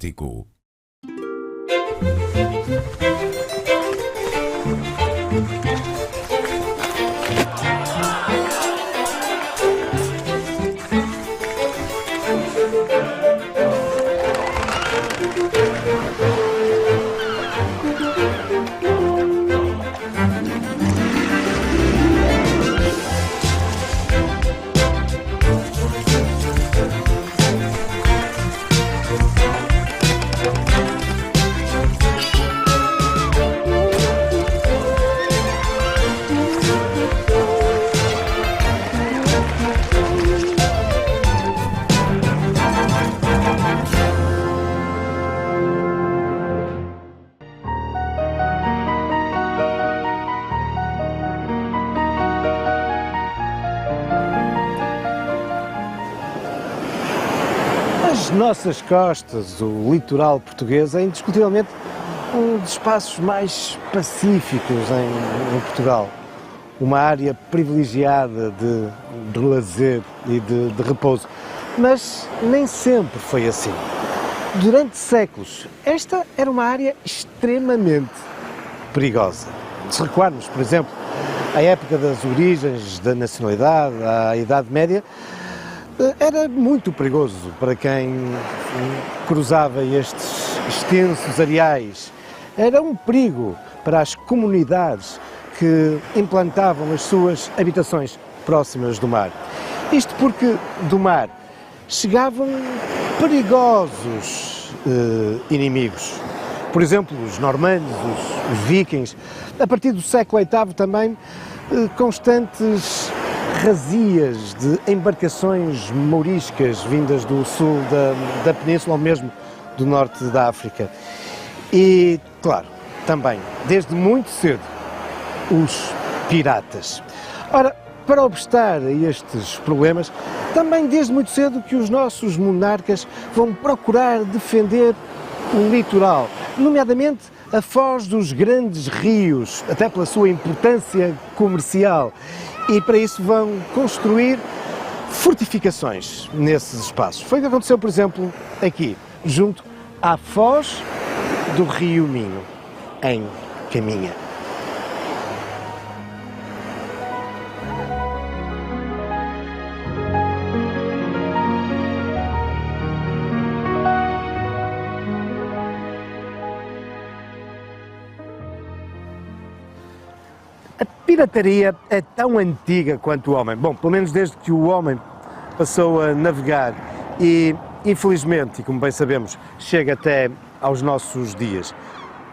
Atlântico. As nossas costas, o litoral português, é indiscutivelmente um dos espaços mais pacíficos em Portugal. Uma área privilegiada de lazer e de repouso. Mas nem sempre foi assim. Durante séculos, esta era uma área extremamente perigosa. Se recuarmos, por exemplo, à época das origens da nacionalidade, à Idade Média, era muito perigoso para quem cruzava estes extensos areais. Era um perigo para as comunidades que implantavam as suas habitações próximas do mar. Isto porque do mar chegavam perigosos inimigos. Por exemplo, os normandos, os vikings. A partir do século VIII também, constantes razias de embarcações mouriscas vindas do sul da península ou mesmo do norte da África. E, claro, também, desde muito cedo, os piratas. Ora, para obstar a estes problemas, também desde muito cedo que os nossos monarcas vão procurar defender o litoral, nomeadamente a foz dos grandes rios, até pela sua importância comercial. E para isso vão construir fortificações nesses espaços. Foi o que aconteceu, por exemplo, aqui, junto à foz do Rio Minho, em Caminha. A pirataria é tão antiga quanto o homem. Bom, pelo menos desde que o homem passou a navegar e, infelizmente, e como bem sabemos, chega até aos nossos dias.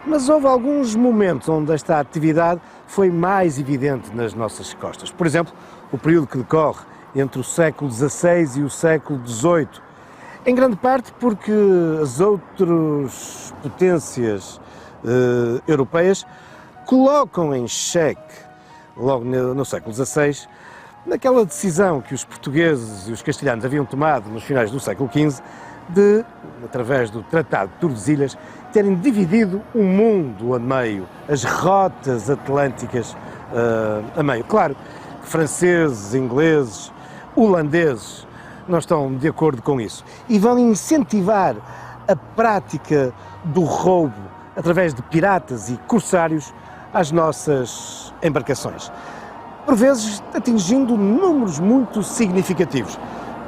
Mas houve alguns momentos onde esta atividade foi mais evidente nas nossas costas. Por exemplo, o período que decorre entre o século XVI e o século XVIII. Em grande parte porque as outras potências europeias colocam em xeque, logo no século XVI, naquela decisão que os portugueses e os castelhanos haviam tomado nos finais do século XV de, através do Tratado de Tordesilhas, terem dividido o mundo a meio, as rotas atlânticas a meio. Claro que franceses, ingleses, holandeses não estão de acordo com isso e vão incentivar a prática do roubo através de piratas e corsários às nossas embarcações, por vezes atingindo números muito significativos.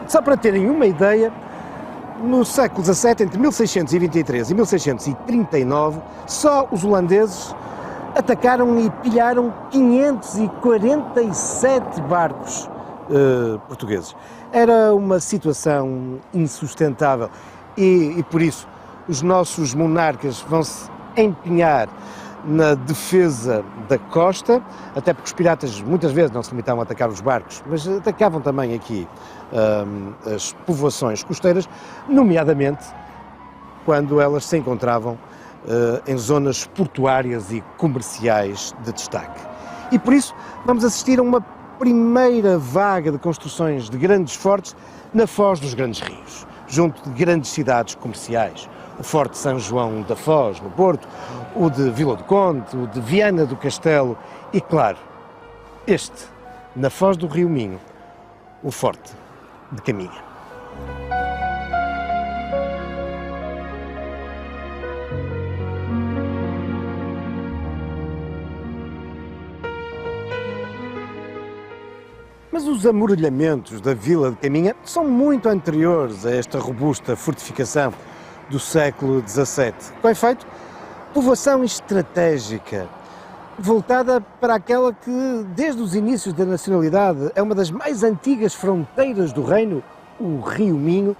Só para terem uma ideia, no século XVII, entre 1623 e 1639, só os holandeses atacaram e pilharam 547 barcos portugueses. Era uma situação insustentável e por isso os nossos monarcas vão se empenhar na defesa da costa, até porque os piratas muitas vezes não se limitavam a atacar os barcos, mas atacavam também aqui as povoações costeiras, nomeadamente quando elas se encontravam em zonas portuárias e comerciais de destaque. E por isso vamos assistir a uma primeira vaga de construções de grandes fortes na foz dos grandes rios, junto de grandes cidades comerciais. O Forte São João da Foz, no Porto, o de Vila do Conde, o de Viana do Castelo e, claro, este, na foz do Rio Minho, o Forte de Caminha. Mas os amorelhamentos da vila de Caminha são muito anteriores a esta robusta fortificação do século XVII. Com efeito, povoação estratégica, voltada para aquela que, desde os inícios da nacionalidade, é uma das mais antigas fronteiras do reino, o Rio Minho.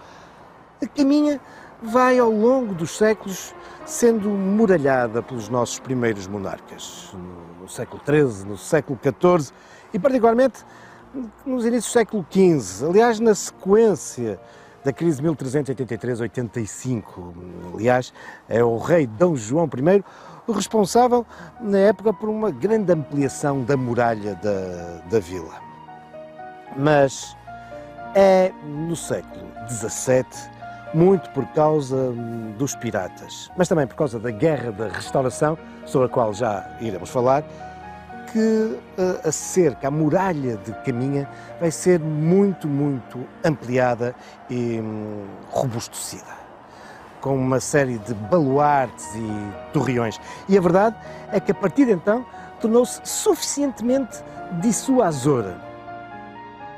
A Caminha vai, ao longo dos séculos, sendo muralhada pelos nossos primeiros monarcas, no século XIII, no século XIV e, particularmente, nos inícios do século XV. Aliás, na sequência da crise de 1383-85. Aliás, é o rei Dom João I o responsável, na época, por uma grande ampliação da muralha da vila. Mas é no século XVII, muito por causa dos piratas, mas também por causa da Guerra da Restauração, sobre a qual já iremos falar, que a cerca, a muralha de Caminha, vai ser muito ampliada e robustecida, com uma série de baluartes e torreões. E a verdade é que, a partir de então, tornou-se suficientemente dissuasora,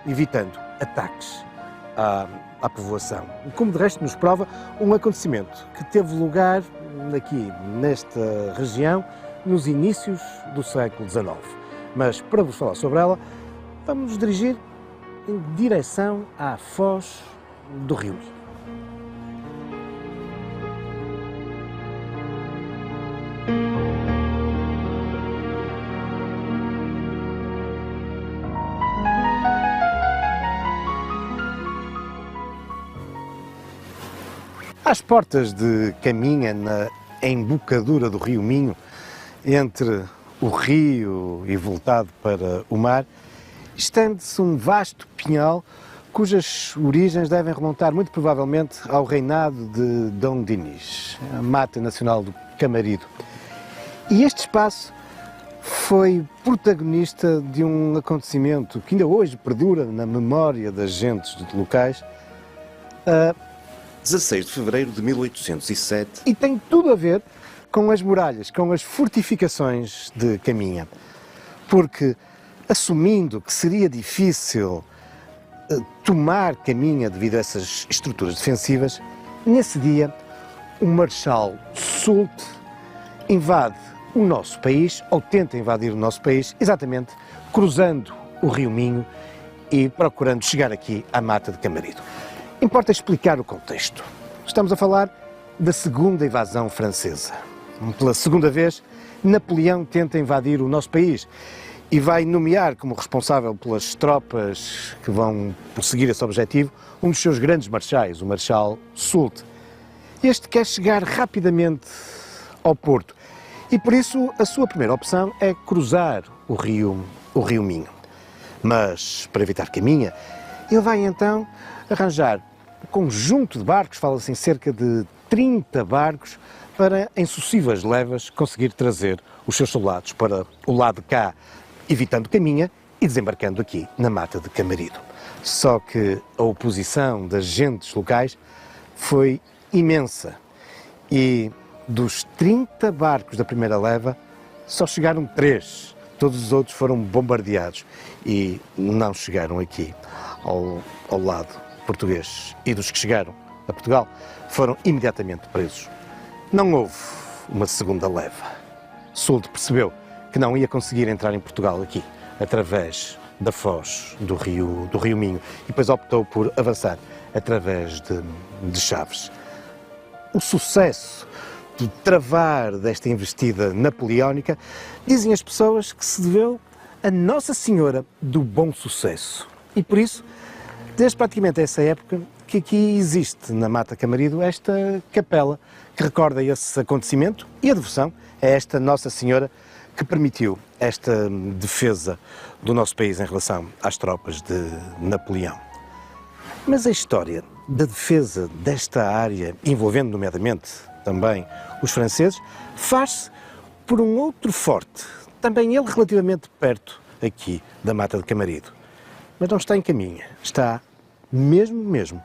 evitando ataques à povoação. Como de resto nos prova um acontecimento que teve lugar aqui, nesta região, nos inícios do século XIX. Mas, para vos falar sobre ela, vamos nos dirigir em direção à foz do Rio Minho. Às portas de Caminha, na embocadura do Rio Minho, entre o rio e voltado para o mar, estende-se um vasto pinhal cujas origens devem remontar muito provavelmente ao reinado de Dom Dinis, a Mata Nacional do Camarido. E este espaço foi protagonista de um acontecimento que ainda hoje perdura na memória das gentes locais. 16 de fevereiro de 1807. E tem tudo a ver com as muralhas, com as fortificações de Caminha. Porque, assumindo que seria difícil tomar Caminha devido a essas estruturas defensivas, nesse dia o Marechal Soult invade o nosso país, ou tenta invadir o nosso país, exatamente cruzando o Rio Minho e procurando chegar aqui à Mata de Camarido. Importa explicar o contexto. Estamos a falar da segunda invasão francesa. Pela segunda vez, Napoleão tenta invadir o nosso país e vai nomear como responsável pelas tropas que vão perseguir esse objetivo um dos seus grandes marechais, o Marechal Soult. Este quer chegar rapidamente ao Porto e, por isso, a sua primeira opção é cruzar o Rio Minho. Mas, para evitar Caminha, ele vai então arranjar um conjunto de barcos, fala-se em cerca de 30 barcos, para, em sucessivas levas, conseguir trazer os seus soldados para o lado de cá, evitando Caminha e desembarcando aqui na Mata de Camarido. Só que a oposição das gentes locais foi imensa e dos 30 barcos da primeira leva só chegaram 3. Todos os outros foram bombardeados e não chegaram aqui ao lado português. E dos que chegaram a Portugal foram imediatamente presos. Não houve uma segunda leva. Soult percebeu que não ia conseguir entrar em Portugal aqui, através da foz do Rio Minho, e depois optou por avançar através de Chaves. O sucesso do travar desta investida napoleónica, dizem as pessoas que se deveu a Nossa Senhora do Bom Sucesso. E por isso, desde praticamente essa época, que aqui existe na Mata Camarido esta capela que recorda esse acontecimento e a devoção a esta Nossa Senhora que permitiu esta defesa do nosso país em relação às tropas de Napoleão. Mas a história da defesa desta área, envolvendo nomeadamente também os franceses, faz-se por um outro forte, também ele relativamente perto aqui da Mata de Camarido. Mas não está em Caminha, está mesmo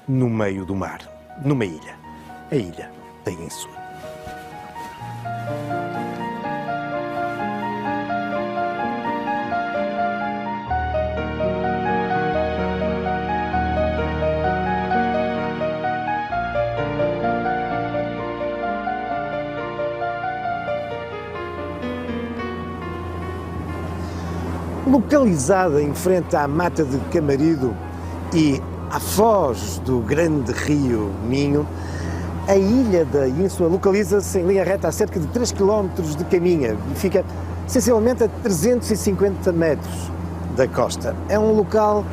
no meio do mar, numa ilha, a ilha da Ínsula. localizada em frente à Mata de Camarido e à foz do grande rio Minho, a ilha da Ínsula localiza-se em linha reta a cerca de 3 km de caminha e fica sensivelmente a 350 metros da costa. É um local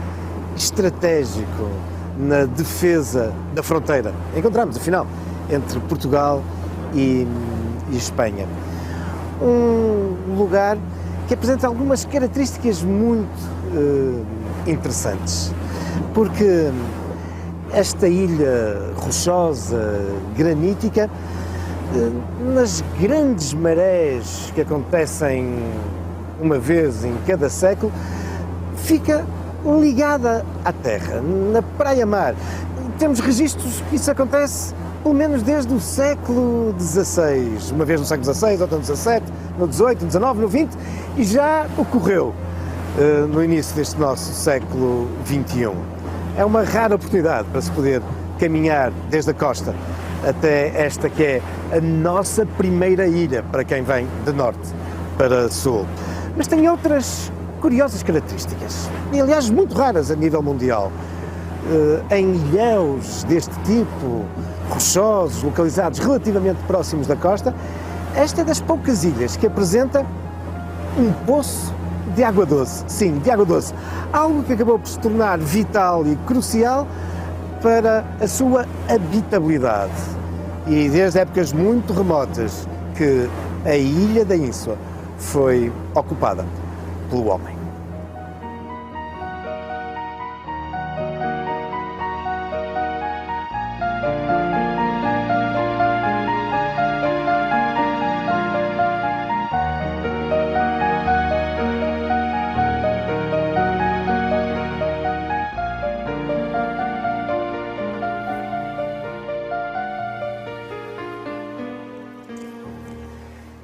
estratégico na defesa da fronteira. Encontramos, afinal, entre Portugal e Espanha. Um lugar que apresenta algumas características muito interessantes, porque esta ilha rochosa, granítica, nas grandes marés que acontecem uma vez em cada século, fica ligada à terra, na praia-mar. Temos registros que isso acontece pelo menos desde o século XVI, uma vez no século XVI, outra no XVII, no XVIII, no XIX, no XX, e já ocorreu no início deste nosso século XXI. É uma rara oportunidade para se poder caminhar desde a costa até esta que é a nossa primeira ilha, para quem vem de norte para sul. Mas tem outras curiosas características, e aliás muito raras a nível mundial. Em ilhéus deste tipo, rochosos, localizados relativamente próximos da costa, esta é das poucas ilhas que apresenta um poço de água doce. Sim, de água doce. Algo que acabou por se tornar vital e crucial para a sua habitabilidade. E desde épocas muito remotas que a ilha da Ínsula foi ocupada pelo homem.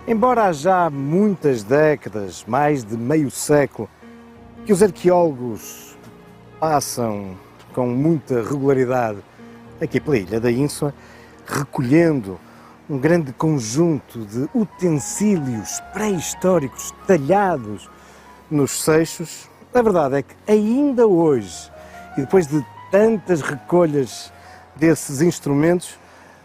Embora há já muitas décadas, mais de meio século, que os arqueólogos passam com muita regularidade aqui pela ilha da Ínsula, recolhendo um grande conjunto de utensílios pré-históricos talhados nos seixos, a verdade é que ainda hoje, e depois de tantas recolhas desses instrumentos,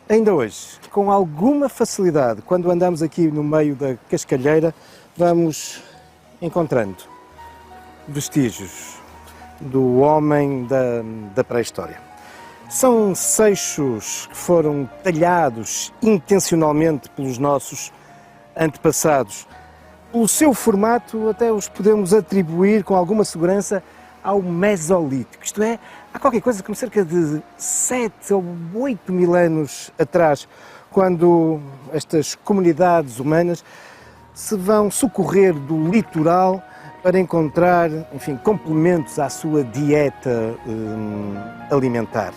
ainda hoje, com alguma facilidade, quando andamos aqui no meio da cascalheira, vamos encontrando vestígios do homem da pré-história. São seixos que foram talhados intencionalmente pelos nossos antepassados. Pelo seu formato, até os podemos atribuir com alguma segurança ao Mesolítico, isto é, há qualquer coisa como cerca de 7 ou 8 mil anos atrás, quando estas comunidades humanas se vão socorrer do litoral para encontrar, enfim, complementos à sua dieta alimentar.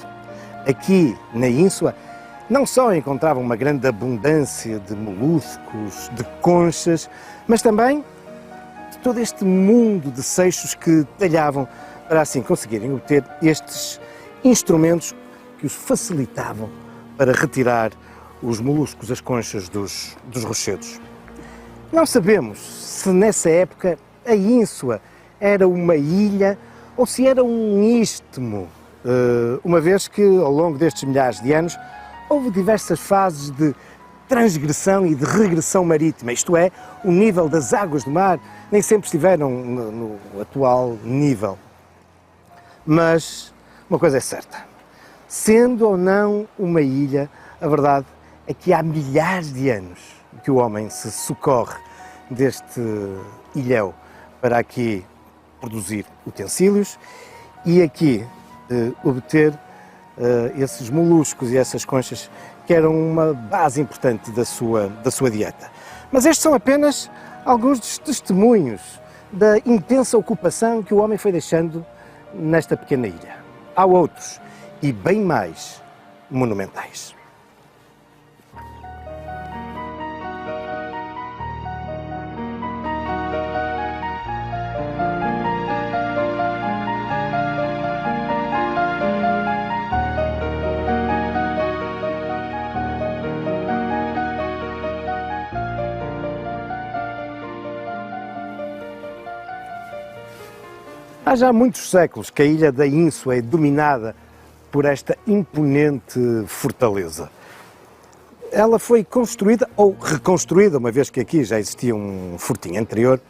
Aqui na Ínsula não só encontravam uma grande abundância de moluscos, de conchas, mas também todo este mundo de seixos que talhavam para assim conseguirem obter estes instrumentos que os facilitavam para retirar os moluscos, as conchas dos rochedos. Não sabemos se nessa época a Ínsula era uma ilha ou se era um istmo, uma vez que ao longo destes milhares de anos houve diversas fases de transgressão e de regressão marítima, isto é, o nível das águas do mar nem sempre estiveram no atual nível. Mas uma coisa é certa, sendo ou não uma ilha, a verdade é que há milhares de anos que o homem se socorre deste ilhéu para aqui produzir utensílios e aqui obter esses moluscos e essas conchas que eram uma base importante da sua dieta. Mas estes são apenas alguns dos testemunhos da intensa ocupação que o homem foi deixando nesta pequena ilha. Há outros, e bem mais monumentais. Há já muitos séculos que a ilha da Ínsua é dominada por esta imponente fortaleza. Ela foi construída ou reconstruída, uma vez que aqui já existia um fortinho anterior,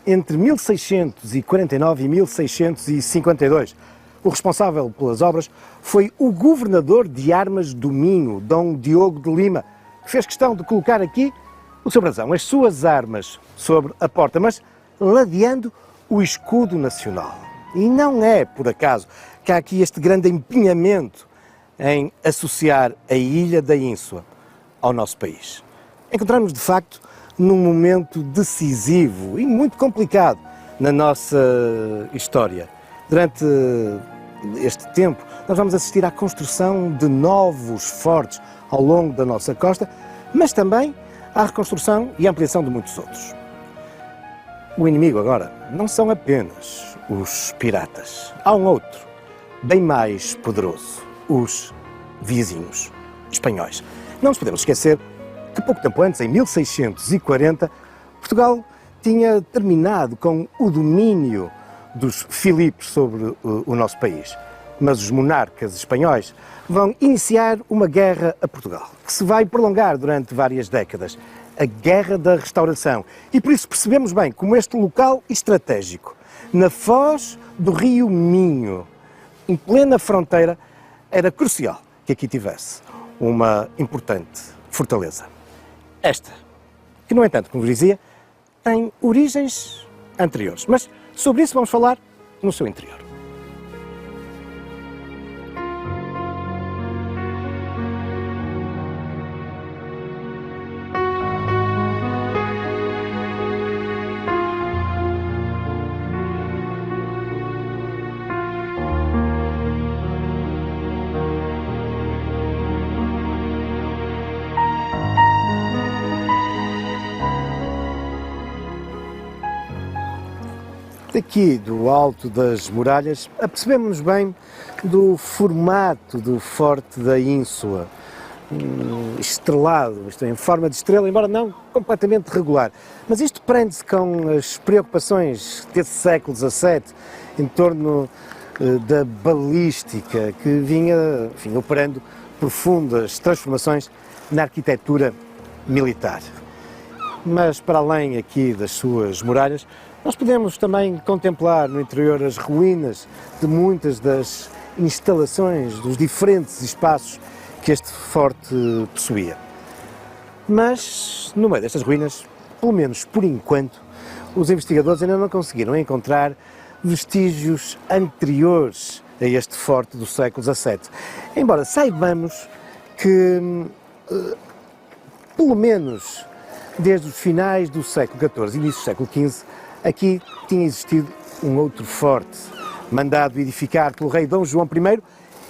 entre 1649 e 1652. O responsável pelas obras foi o governador de Armas do Minho, Dom Diogo de Lima, que fez questão de colocar aqui o seu brasão, as suas armas, sobre a porta, mas ladeando o escudo nacional. E não é por acaso que há aqui este grande empenhamento em associar a ilha da Ínsua ao nosso país. Encontramos, de facto, num momento decisivo e muito complicado na nossa história. Durante este tempo, nós vamos assistir à construção de novos fortes ao longo da nossa costa, mas também à reconstrução e ampliação de muitos outros. O inimigo agora não são apenas os piratas. Há um outro, bem mais poderoso, os vizinhos espanhóis. Não nos podemos esquecer que pouco tempo antes, em 1640, Portugal tinha terminado com o domínio dos Filipes sobre o nosso país. Mas os monarcas espanhóis vão iniciar uma guerra a Portugal, que se vai prolongar durante várias décadas, a Guerra da Restauração. E por isso percebemos bem como este local estratégico, na foz do rio Minho, em plena fronteira, era crucial que aqui tivesse uma importante fortaleza. Esta, que no entanto, como dizia, tem origens anteriores, mas sobre isso vamos falar no seu interior. Daqui do alto das muralhas, apercebemos bem do formato do Forte da Ínsua, estrelado, isto é, em forma de estrela, embora não completamente regular. Mas isto prende-se com as preocupações desse século XVII em torno da balística, que vinha, enfim, operando profundas transformações na arquitetura militar. Mas para além aqui das suas muralhas, nós podemos também contemplar no interior as ruínas de muitas das instalações, dos diferentes espaços que este forte possuía. Mas, no meio destas ruínas, pelo menos por enquanto, os investigadores ainda não conseguiram encontrar vestígios anteriores a este forte do século XVII. Embora saibamos que, pelo menos desde os finais do século XIV e início do século XV, aqui tinha existido um outro forte, mandado edificar pelo rei Dom João I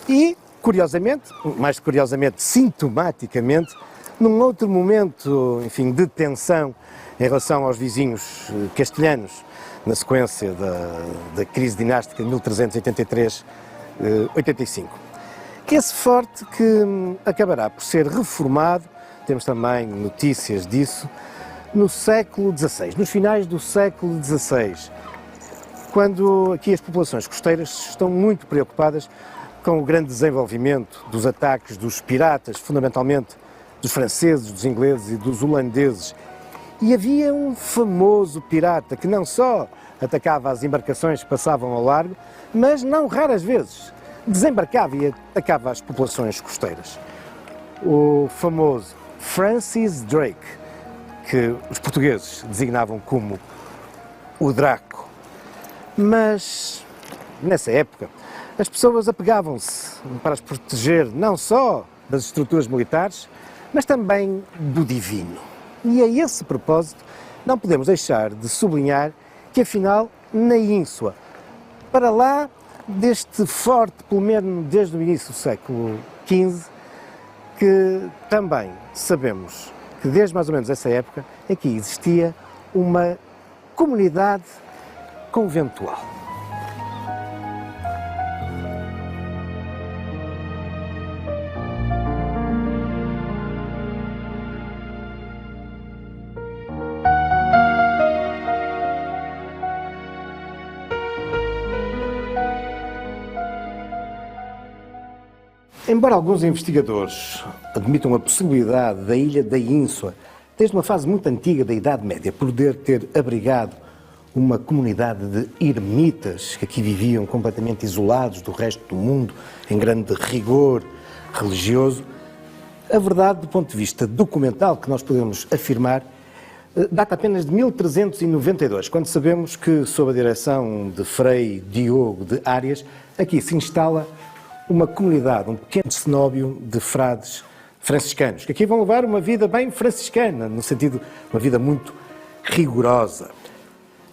e, curiosamente, mais curiosamente, sintomaticamente, num outro momento, enfim, de tensão em relação aos vizinhos castelhanos, na sequência da crise dinástica de 1383-85. Esse forte que acabará por ser reformado, temos também notícias disso, no século XVI, nos finais do século XVI, quando aqui as populações costeiras estão muito preocupadas com o grande desenvolvimento dos ataques dos piratas, fundamentalmente dos franceses, dos ingleses e dos holandeses. E havia um famoso pirata que não só atacava as embarcações que passavam ao largo, mas não raras vezes desembarcava e atacava as populações costeiras. O famoso Francis Drake, que os portugueses designavam como o Draco. Mas, nessa época, as pessoas apegavam-se para as proteger não só das estruturas militares, mas também do divino. E a esse propósito, não podemos deixar de sublinhar que, afinal, na Ínsua, para lá deste forte, pelo menos desde o início do século XV, que também sabemos que desde mais ou menos essa época, aqui existia uma comunidade conventual. Embora alguns investigadores admitam a possibilidade da ilha da Ínsua, desde uma fase muito antiga da Idade Média, poder ter abrigado uma comunidade de ermitas que aqui viviam completamente isolados do resto do mundo, em grande rigor religioso, a verdade, do ponto de vista documental, que nós podemos afirmar, data apenas de 1392, quando sabemos que, sob a direção de Frei Diogo de Arias, aqui se instala uma comunidade, um pequeno cenóbio de frades franciscanos, que aqui vão levar uma vida bem franciscana, no sentido de uma vida muito rigorosa.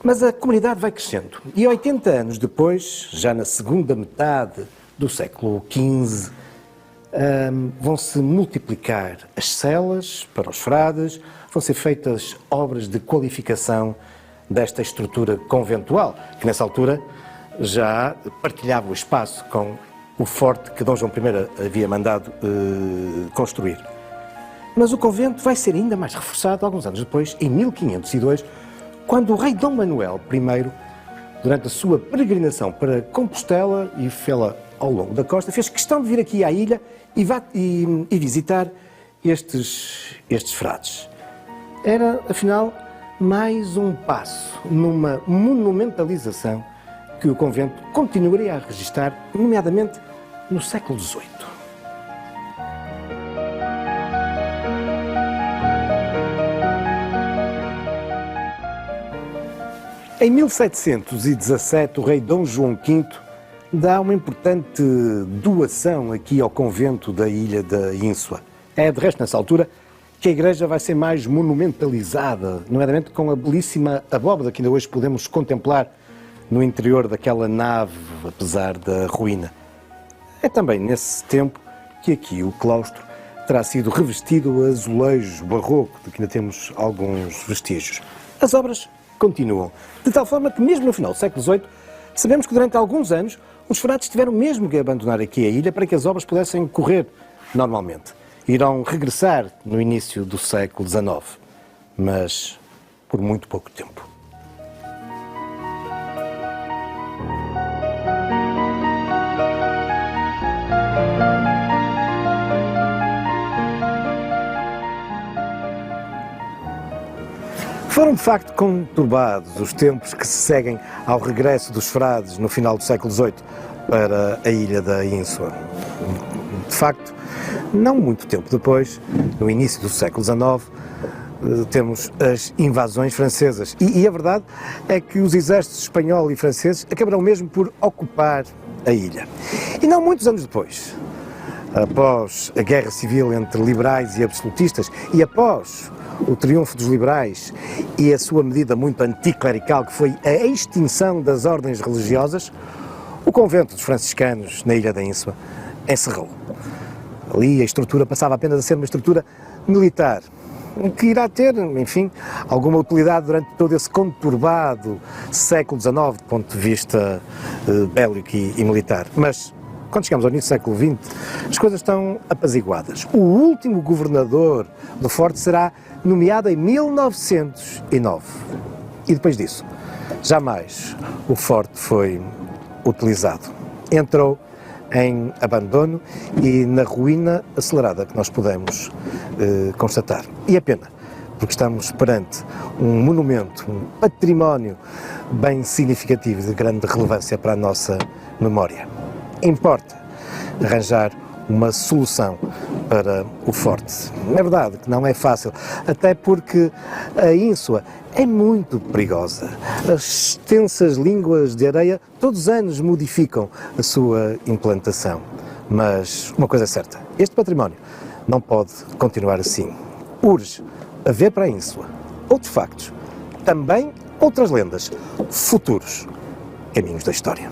Mas a comunidade vai crescendo e 80 anos depois, já na segunda metade do século XV, vão-se multiplicar as celas para os frades, vão ser feitas obras de qualificação desta estrutura conventual, que nessa altura já partilhava o espaço com o forte que Dom João I havia mandado construir. Mas o convento vai ser ainda mais reforçado alguns anos depois, em 1502, quando o rei Dom Manuel I, durante a sua peregrinação para Compostela e fê-la ao longo da costa, fez questão de vir aqui à ilha e visitar estes frades. Era, afinal, mais um passo numa monumentalização que o convento continuaria a registrar, nomeadamente no século XVIII. Em 1717, o rei Dom João V dá uma importante doação aqui ao convento da ilha da Ínsua. É, de resto, nessa altura, que a igreja vai ser mais monumentalizada, nomeadamente com a belíssima abóbada que ainda hoje podemos contemplar no interior daquela nave, apesar da ruína. É também nesse tempo que aqui o claustro terá sido revestido a azulejo barroco, de que ainda temos alguns vestígios. As obras continuam, de tal forma que mesmo no final do século XVIII, sabemos que durante alguns anos os frades tiveram mesmo que abandonar aqui a ilha para que as obras pudessem correr normalmente. Irão regressar no início do século XIX, mas por muito pouco tempo. Foram de facto conturbados os tempos que se seguem ao regresso dos frades no final do século XVIII para a ilha da Ínsua. De facto, não muito tempo depois, no início do século XIX, temos as invasões francesas. E a verdade é que os exércitos espanhol e francês acabarão mesmo por ocupar a ilha. E não muitos anos depois, após a guerra civil entre liberais e absolutistas e após o triunfo dos liberais e a sua medida muito anticlerical, que foi a extinção das ordens religiosas, o convento dos franciscanos na ilha da Ínsua encerrou. Ali a estrutura passava apenas a ser uma estrutura militar, que irá ter, enfim, alguma utilidade durante todo esse conturbado século XIX, do ponto de vista bélico e militar. Mas, quando chegamos ao início do século XX, as coisas estão apaziguadas. O último governador do forte será nomeado em 1909. E depois disso, jamais o forte foi utilizado. Entrou em abandono e na ruína acelerada que nós podemos constatar. E é pena, porque estamos perante um monumento, um património bem significativo de grande relevância para a nossa memória. Importa arranjar uma solução para o forte. É verdade que não é fácil, até porque a Ínsua é muito perigosa. As extensas línguas de areia todos os anos modificam a sua implantação. Mas uma coisa é certa, este património não pode continuar assim. Urge haver para a Ínsua outros factos, também outras lendas, futuros caminhos da história.